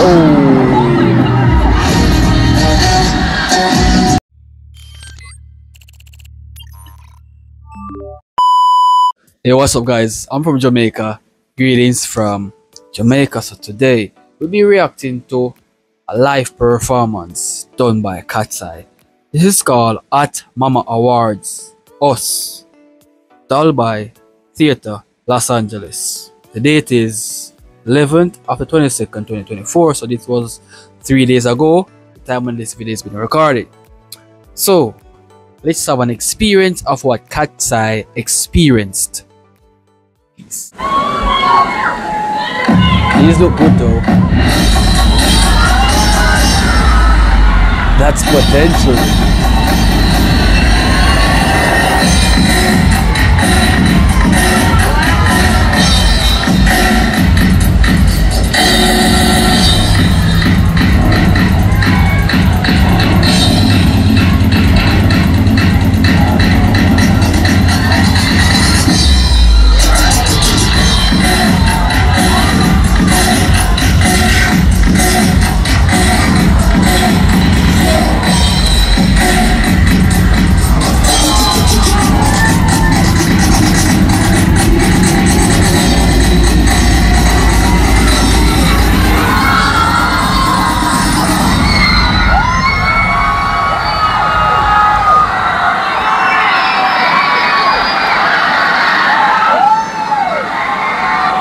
Hey, what's up guys? I'm from Jamaica. Greetings from Jamaica. So today we'll be reacting to a live performance done by KATSEYE. This is called At Mama Awards Us, done by Theatre Los Angeles. The date is 11th of the 22nd 2024, so this was 3 days ago, the time when this video has been recorded. So let's have an experience of what KATSEYE experienced. These look good though. That's potential.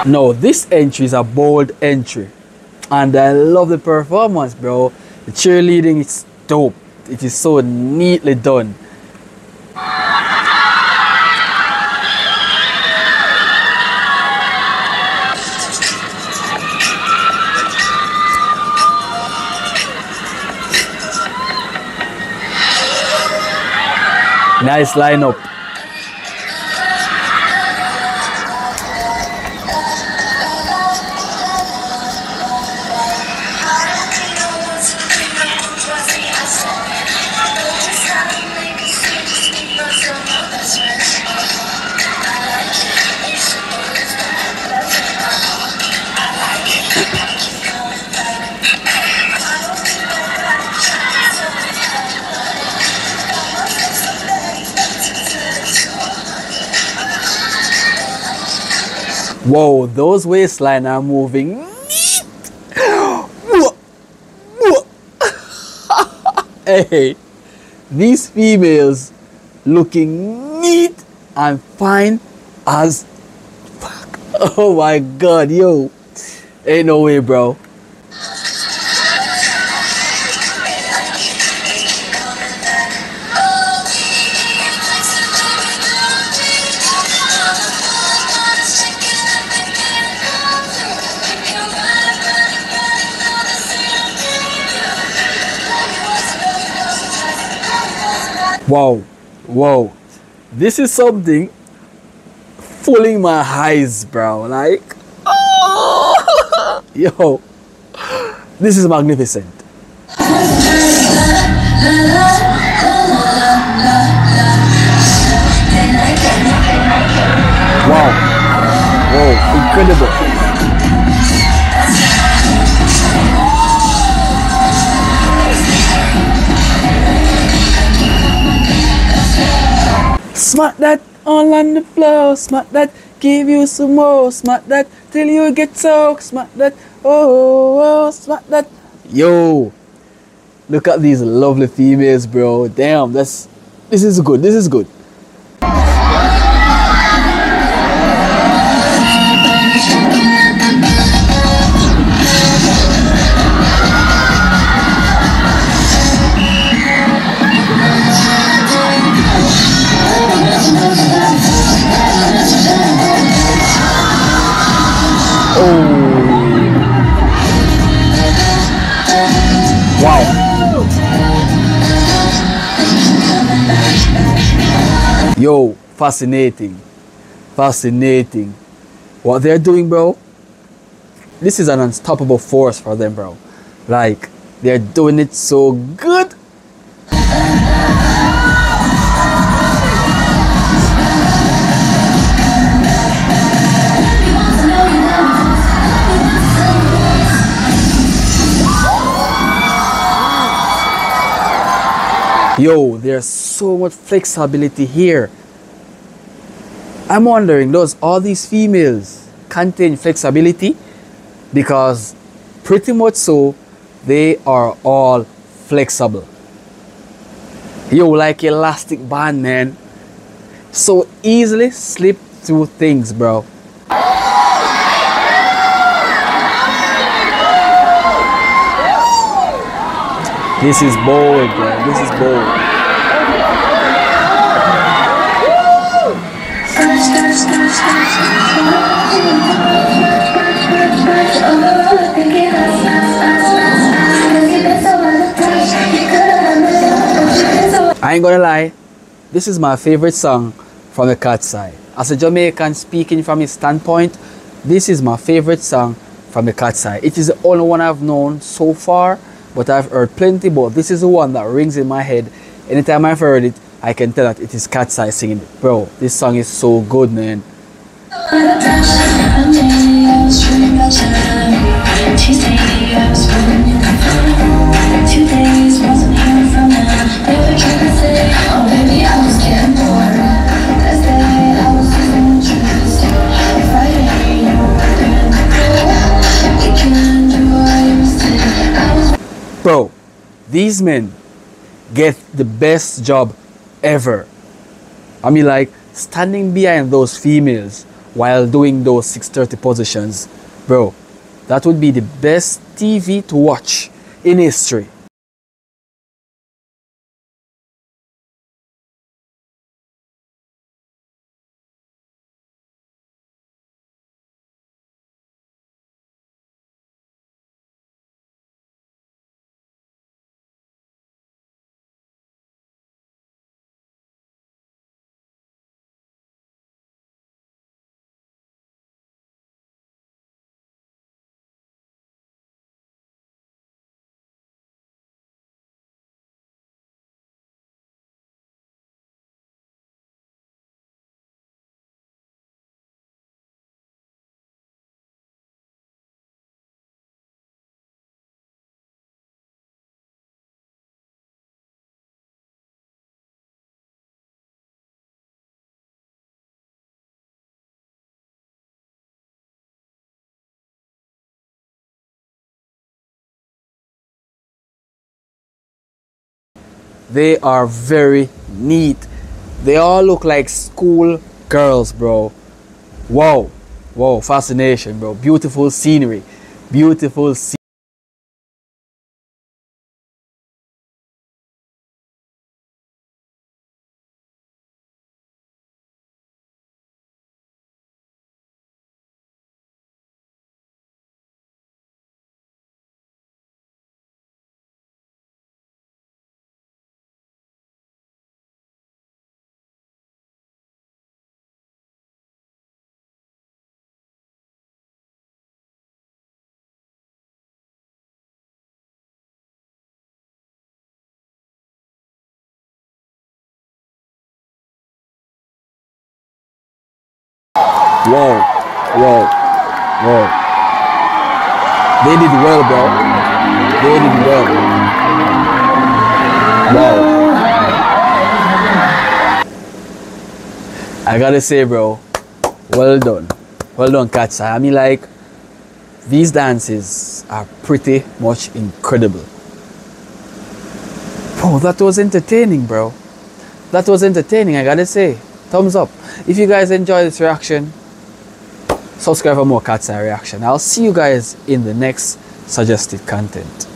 No, this entry is a bold entry, and I love the performance, bro. The cheerleading is dope. It is so neatly done. Nice lineup. Whoa, those waistline are moving. Hey, these females looking neat and fine as fuck. Oh my god, yo. Ain't no way, bro. Wow, whoa, this is something fooling my eyes, bro. Like, oh, yo, this is magnificent. Wow, whoa, incredible. Smack that all on the floor, smack that, give you some more, smack that till you get soaked, smack that, oh, smack that. Yo, look at these lovely females, bro. Damn, this is good, this is good. Wow. Yo, fascinating. Fascinating. What they're doing, bro, this is an unstoppable force for them, bro. Like, they're doing it so good. Yo, there's so much flexibility here. I'm wondering, does all these females contain flexibility? Because pretty much so, they are all flexible. Yo, like elastic band, man. So easily slip through things, bro. This is bold, bro. This is bold. I ain't gonna lie, this is my favorite song from the KATSEYE. As a Jamaican speaking from his standpoint, this is my favorite song from the KATSEYE. It is the only one I've known so far, but I've heard plenty, but this is the one that rings in my head. Anytime I've heard it, I can tell that it is KATSEYE singing it. Bro, this song is so good, man. Bro, these men get the best job ever. I mean, like, standing behind those females while doing those 630 positions, bro, that would be the best TV to watch in history. They are very neat. They all look like school girls, bro. Wow. Wow, fascination, bro. Beautiful scenery. Beautiful scenery. Whoa, whoa, whoa. They did well, bro. They did well. Wow. I gotta say, bro, well done. Well done, KATSEYE. I mean, like, these dances are pretty much incredible. Bro, that was entertaining, bro. That was entertaining, I gotta say. Thumbs up. If you guys enjoy this reaction, subscribe for more KATSEYE reaction. I'll see you guys in the next suggested content.